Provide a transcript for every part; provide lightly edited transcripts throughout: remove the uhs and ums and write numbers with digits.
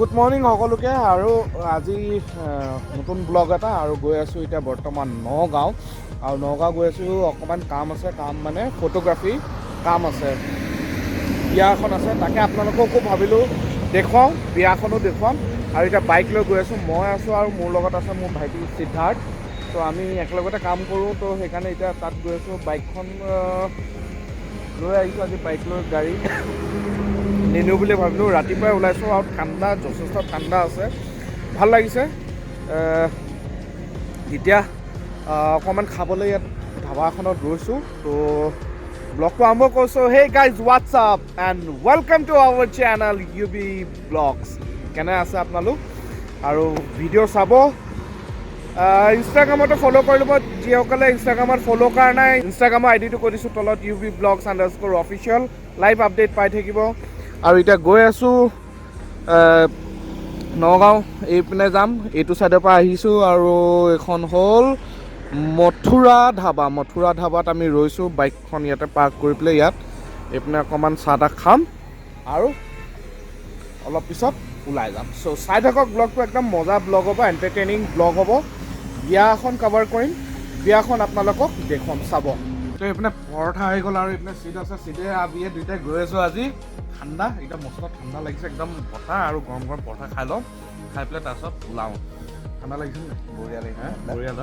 Good morning সকলোকে আৰু আজি নতুন ব্লগ এটা আৰু গৈ আছোঁ এতিয়া বৰ্তমান নগাঁও আৰু নগাঁও গৈ আছোঁ অকণমান কাম আছে কাম মানে ফটোগ্ৰাফী কাম আছে বিয়া এখন আছে তাকে আপোনালোককো ভাবিলোঁ দেখুৱাওঁ বিয়াখনো দেখুৱাম আৰু এতিয়া বাইক লৈ গৈ আছোঁ মই আছোঁ আৰু মোৰ লগত আছে মোৰ ভাইটি সিদ্ধাৰ্থ তো আমি একেলগতে কাম কৰোঁ তো সেইকাৰণে এতিয়া তাত গৈ আছোঁ বাইকখন লৈ আহিছোঁ আজি বাইক লৈ গাড়ী নিনিওঁ বুলি ভাবিলোঁ ৰাতিপুৱাই ওলাইছোঁ আৰু ঠাণ্ডা যথেষ্ট ঠাণ্ডা আছে ভাল লাগিছে এতিয়া অকণমান খাবলৈ ইয়াত ধাবা এখনত ৰৈছোঁ তো ব্লগটো আৰম্ভ কৰিছোঁ hey guys what's up and welcome to our channel UB vlogs কেনে আছে আপোনালোক আৰু ভিডিঅ' চাব ইনষ্টাগ্ৰামতো ফ'ল' কৰি ল'ব যিসকলে ইনষ্টাগ্ৰামত ফ'ল' কৰা নাই ইনষ্টাগ্ৰামৰ আইডিটো কৈ দিছোঁ তলত UB blogs _ official live update পাই থাকিব আৰু এতিয়া গৈ আছোঁ নগাঁও এইপিনে যাম এইটো ছাইডৰ পৰা আহিছোঁ আৰু এইখন হ'ল মথুৰা ধাবাত আমি ৰৈছোঁ বাইকখন ইয়াতে পাৰ্ক কৰি পেলাই ইয়াত এইপিনে অকণমান চাহ তাহ খাম আৰু অলপ পিছত ওলাই যাম চ' চাই থাকক ব্লগটো একদম মজা ব্লগ হ'ব এণ্টাৰটেইনিং ব্লগ হ'ব বিয়া এখন কভাৰ কৰিম বিয়াখন আপোনালোকক দেখুৱাম চাব তো এইপিনে পৰঠা আহি গ'ল আৰু এইপিনে চিট আছে চিটে আবিয়ে দুইটাই গৈ আছোঁ আজি ঠাণ্ডা একদম মস্ত ঠাণ্ডা লাগিছে একদম বতাহ আৰু গৰম গৰম পৰঠা খাই লওঁ খাই পেলাই তাৰপিছত ওলাওঁ ঠাণ্ডা লাগিছে নে বঢ়িয়া লাগিছে বঢ়িয়া ন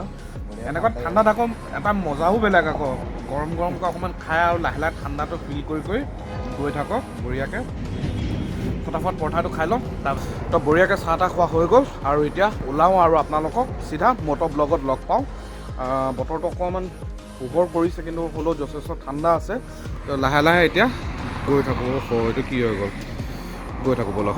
এনেকুৱা ঠাণ্ডাত আকৌ এটা মজাও বেলেগ আকৌ গৰম গৰমকৈ অকণমান খাই আৰু লাহে লাহে ঠাণ্ডাটো ফিল কৰি গৈ থাকক বঢ়িয়াকৈ ফটাফট পৰঠাটো খাই লওঁ তাৰপিছত বঢ়িয়াকৈ চাহ তাহ খোৱা হৈ গ'ল আৰু এতিয়া ওলাওঁ আৰু আপোনালোকক চিধা মটৰ ব্লগত লগ পাওঁ বতৰটো অকণমান পোহৰ পৰিছে কিন্তু হ'লেও যথেষ্ট ঠাণ্ডা আছে তো লাহে লাহে এতিয়া গৈ থাকোঁ এইটো কি হৈ গ'ল গৈ থাকোঁ বলক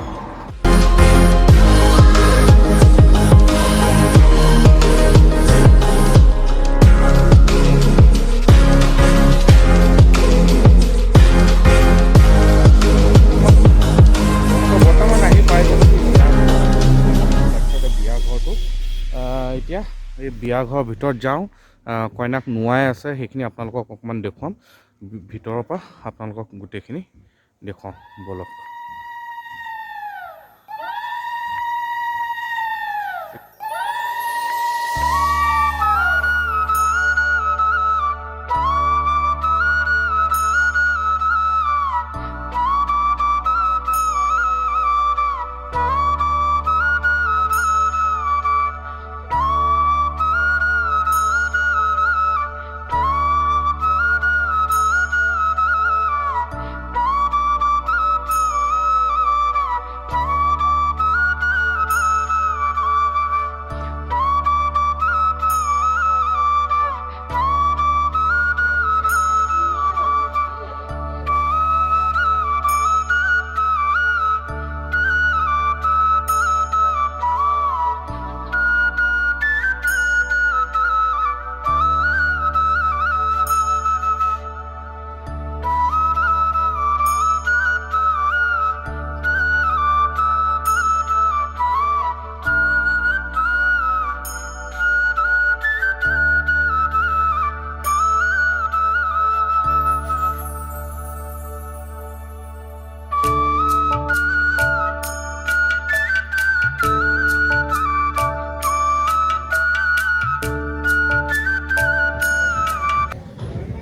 বৰ্তমান আহি পাই গ'লোঁ বিয়া ঘৰটো এতিয়া এই বিয়া ঘৰৰ ভিতৰত যাওঁ কইনাক নোৱাই আছে সেইখিনি আপোনালোকক অকণমান দেখুৱাম ভিতৰৰ পৰা আপোনালোকক গোটেইখিনি দেখুৱাম বলক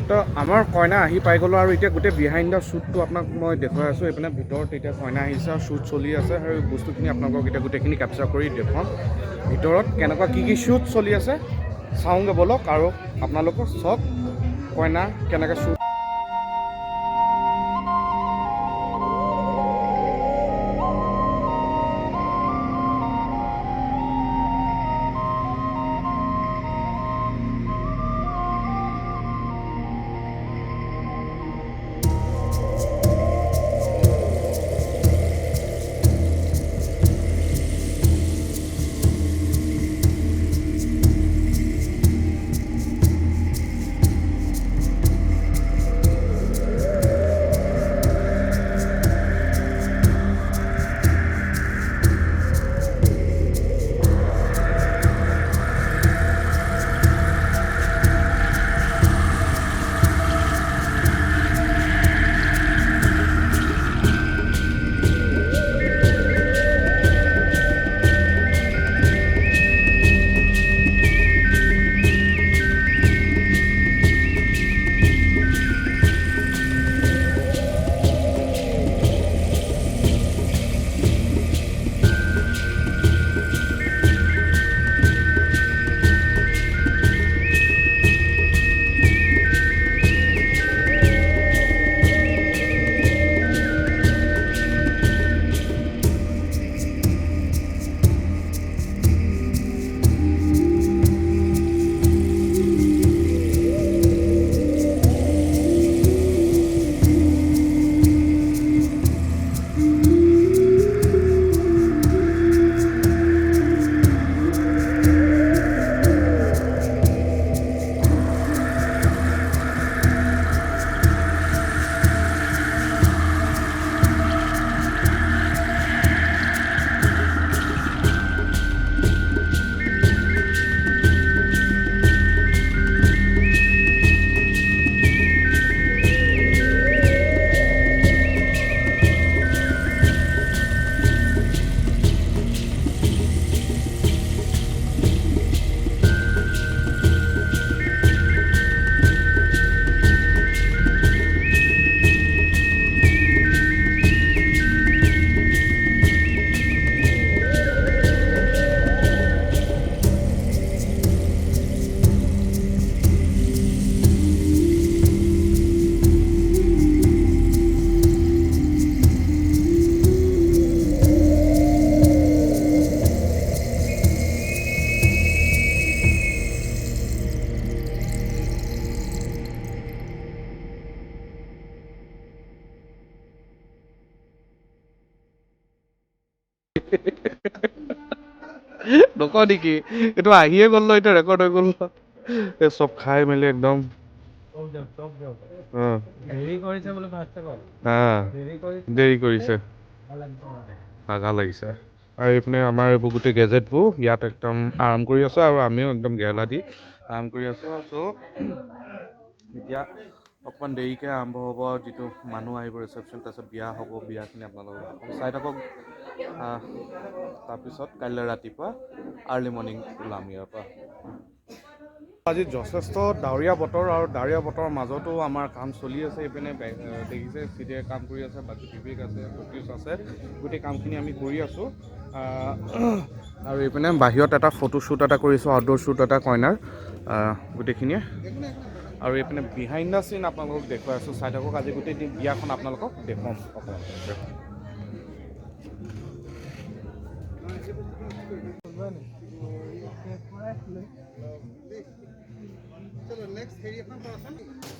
তো আমাৰ কইনা আহি পাই গ'লোঁ আৰু এতিয়া গোটেই বিহাইণ্ড দ্য শ্বুটটো আপোনাক মই দেখুৱাই আছোঁ এইপিনে ভিতৰত এতিয়া কইনা আহিছে আৰু শ্বুট চলি আছে আৰু বস্তুখিনি আপোনালোকক এতিয়া গোটেইখিনি কেপচাৰ কৰি দেখুৱাম ভিতৰত কেনেকুৱা কি শ্বুট চলি আছে চাওঁগৈ ব'লক আৰু আপোনালোকক চাওক কইনা কেনেকৈ শ্বুট নকওঁ নেকি এইটো আহিয়ে গ'ল ন এতিয়া ৰেকৰ্ড হৈ গ'ল এই চব খাই মেলি একদম দেৰি কৰিছে ভাগা লাগিছে আৰু এইপিনে আমাৰ এইবোৰ গোটেই গেজেটবোৰ ইয়াত একদম আৰাম কৰি আছো আৰু আমিও একদম গেলা দি আৰাম কৰি আছো চ' এতিয়া অকণমান দেৰিকৈ আৰম্ভ হ'ব যিটো মানুহ আহিব ৰিচেপশ্যন তাৰপিছত বিয়া হ'ব বিয়াখিনি আপোনালোকক চাই থাকক তাৰপিছত কাইলৈ ৰাতিপুৱা আৰ্লি মৰ্ণিং ওলাম ইয়াৰ পৰা আজি যথেষ্ট ডাৱৰীয়া বতৰ আৰু ডাৱৰীয়া বতৰৰ মাজতো আমাৰ কাম চলি আছে এইপিনে দেখিছে চিডিয়ে কাম কৰি আছে বাকী বিবেক আছে সতীশ আছে গোটেই কামখিনি আমি কৰি আছোঁ আৰু এইপিনে বাহিৰত এটা ফটোশ্বুট এটা কৰিছোঁ আউটডোৰ শ্বুট এটা কইনাৰ গোটেইখিনিয়ে আৰু এইপিনে বিহাইণ্ড দ্য চিন আপোনালোকক দেখুৱাই আছোঁ চাই থাকক আজি গোটেই দিন বিয়াখন আপোনালোকক দেখুৱাম অকণমান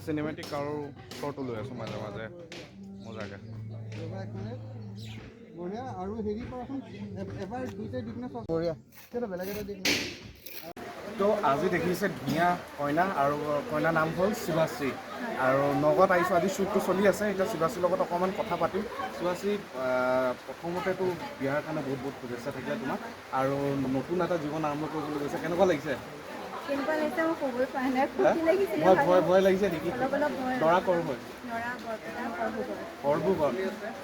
চিনেমেটিক আৰু শ্বৰ্টো লৈ আছোঁ মাজে মাজে মজাকৈ আৰু হেৰি কৰাচোন এবাৰ দুইটাই দিম নে বঢ়িয়া বেলেগ এটা দিম তো আজি দেখিছে ধুনীয়া কইনা আৰু কইনাৰ নাম হ'ল শিৱাশ্ৰী আৰু নগত আহিছোঁ আজি শ্বুটটো চলি আছে এতিয়া শিৱাশ্ৰীৰ লগত অকণমান কথা পাতিম শিৱাশ্ৰী প্ৰথমতেতো বিয়াৰ কাৰণে বহুত বহুত শুভেচ্ছা থাকিলে তোমাক আৰু নতুন এটা জীৱন আৰম্ভ কৰিবলৈ গৈছে কেনেকুৱা লাগিছে ভয় লাগিছে নেকি দৰা কৰোঁ হয়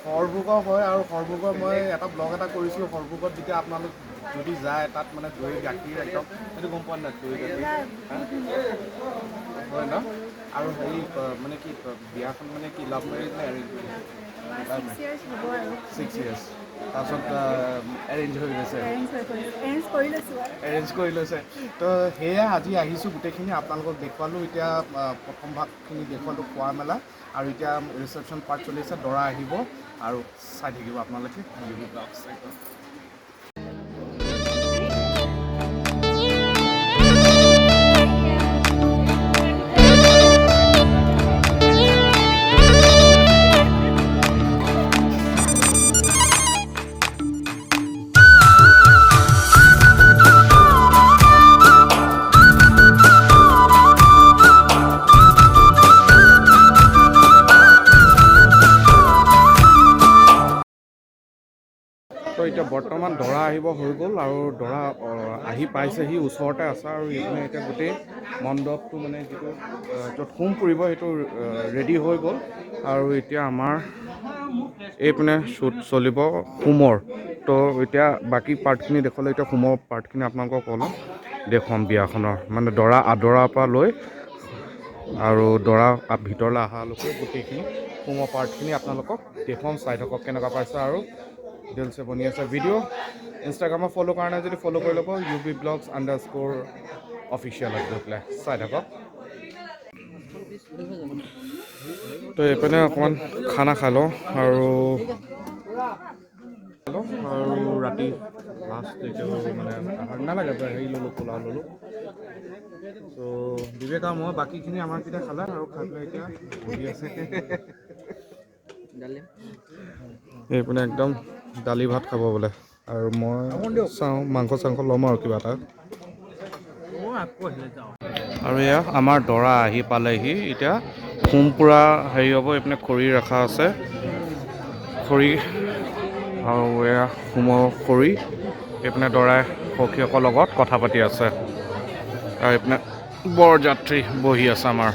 সৰভোগৰ হয় আৰু সৰভোগৰ মই এটা ব্লগ এটা কৰিছিলোঁ সৰভোগত যেতিয়া আপোনালোক যদি যায় তাত মানে দৈ গাখীৰ একদম সেইটো গম পোৱা নাই দৈ গাখীৰ হয় ন আৰু হেৰি মানে কি বিয়াখন মানে কি লাভ মেৰেজ নে এৰেঞ্জ মেৰেজ 6 years তাৰপিছত এৰেঞ্জ হৈ গৈছে এৰেঞ্জ কৰি লৈছে তো সেয়া আজি আহিছোঁ গোটেইখিনি আপোনালোকক দেখুৱালোঁ এতিয়া প্ৰথম ভাগখিনি দেখুৱালোঁ খোৱা মেলা আৰু এতিয়া ৰিচেপশ্যন পাৰ্ট চলি আছে দৰা আহিব আৰু চাই থাকিব আপোনালোকে তো এতিয়া বৰ্তমান দৰা আহিব হৈ গ'ল আৰু দৰা আহি পাইছেহি ওচৰতে আছে আৰু এইপিনে এতিয়া গোটেই মণ্ডপটো মানে যিটো য'ত হোম পৰিব সেইটো ৰেডি হৈ গ'ল আৰু এতিয়া আমাৰ এইপিনে শ্বুট চলিব হোমৰ তো এতিয়া বাকী পাৰ্টখিনি দেখুৱালে এতিয়া হোমৰ পাৰ্টখিনি আপোনালোকক অলপ দেখুৱাম বিয়াখনৰ মানে দৰা আদৰাৰ পৰা লৈ আৰু দৰা ভিতৰলৈ অহালৈকে গোটেইখিনি হোমৰ পাৰ্টখিনি আপোনালোকক দেখুৱাম চাই থাকক কেনেকুৱা পাইছে আৰু ডিটেইলছে বনি আছে ভিডিঅ' ইনষ্টাগ্ৰামত ফ'ল' কাৰণে যদি ফ'ল' কৰি ল'ব UB_Vlogs_official গৈ পেলাই চাই থাকক তো এইপিনে অকণমান খানা খাই লওঁ আৰু ৰাতি লাষ্ট মানে নালাগে হেৰি ল'লোঁ পোলাও ল'লোঁ ত' বিবেক আৰু মই বাকীখিনি আমাৰকেইটা খালে আৰু খাই পেলাই এতিয়া বহি আছে এইপিনে একদম দালি ভাত খাব বোলে আৰু মই চাওঁ মাংস চাংস ল'ম আৰু কিবা এটা আৰু এয়া আমাৰ দৰা আহি পালেহি এতিয়া হোম পুৰা হেৰি হ'ব এইপিনে খৰি ৰখা আছে খৰি আৰু এয়া হোমৰ খৰি এইপিনে দৰাই সখীসকলৰ লগত কথা পাতি আছে আৰু এইপিনে বৰযাত্ৰী বহি আছে আমাৰ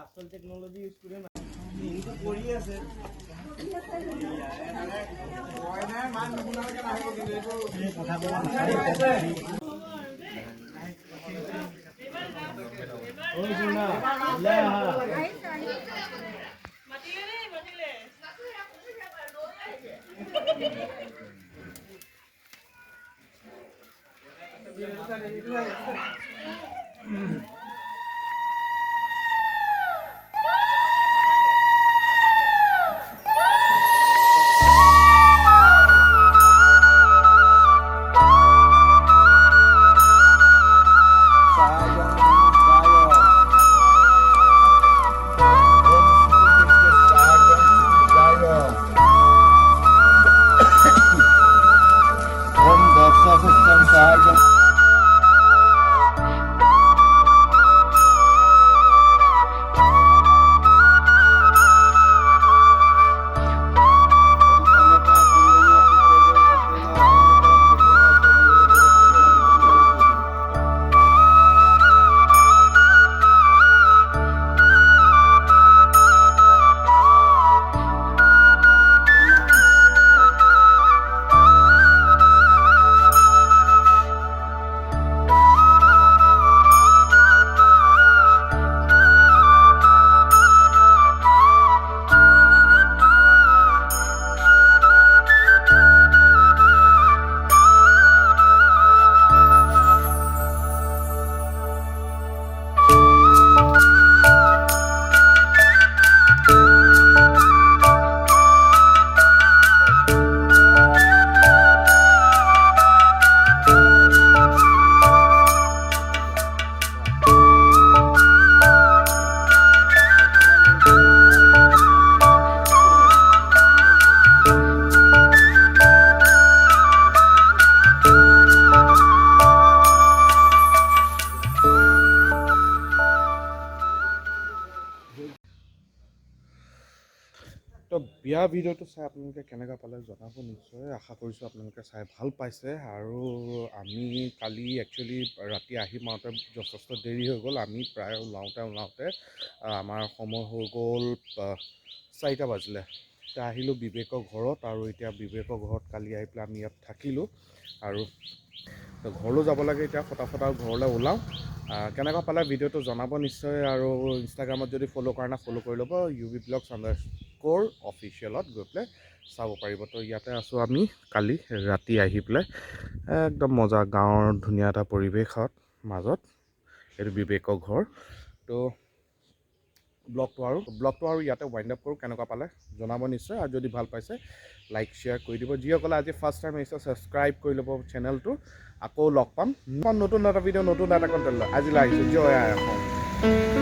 আচল টেকনলজি ইউজ কৰি আছে ইয়াৰ ভিডিঅ'টো চাই আপোনালোকে কেনেকুৱা পালে জনাব নিশ্চয়। আশা কৰিছোঁ আপোনালোকে চাই ভাল পাইছে। আৰু আমি কালি একচুৱেলি ৰাতি আহি পাওঁতে যথেষ্ট দেৰি হৈ গ'ল। আমি প্ৰায় ওলাওঁতে আমাৰ সময় হৈ গ'ল 4টা বাজিলে। এতিয়া আহিলোঁ বিবেকৰ ঘৰত, আৰু এতিয়া বিবেকৰ ঘৰত কালি আহি পেলাই আমি ইয়াত থাকিলোঁ। আৰু ঘৰলৈ যাব লাগে এতিয়া, ফটাফট আৰু ঘৰলৈ ওলাওঁ। কেনেকুৱা পালে ভিডিঅ'টো জনাব নিশ্চয়। আৰু ইনষ্টাগ্ৰামত যদি ফ'ল' কৰা নাই ফ'ল' কৰি ল'ব, UV Vlogs অফিচিয়েলত গৈ পেলাই চাব পাৰিব। তো ইয়াতে আছোঁ আমি কালি ৰাতি আহি পেলাই, একদম মজা গাঁৱৰ ধুনীয়া এটা পৰিৱেশত মাজত। এইটো বিবেকৰ ঘৰ। তো ব্লগটো আৰু ইয়াতে ৱাইণ্ড আপ কৰোঁ। কেনেকুৱা পালে জনাব নিশ্চয়, আৰু যদি ভাল পাইছে লাইক শ্বেয়াৰ কৰি দিব। যিসকলে আজি ফাৰ্ষ্ট টাইম আহিছে ছাবস্ক্ৰাইব কৰি ল'ব চেনেলটো। আকৌ লগ পাম নতুন এটা ভিডিঅ', নতুন এটা কণ্টেণ্ট লৈ। আজিলৈ আহিছোঁ। জয় আই অসম।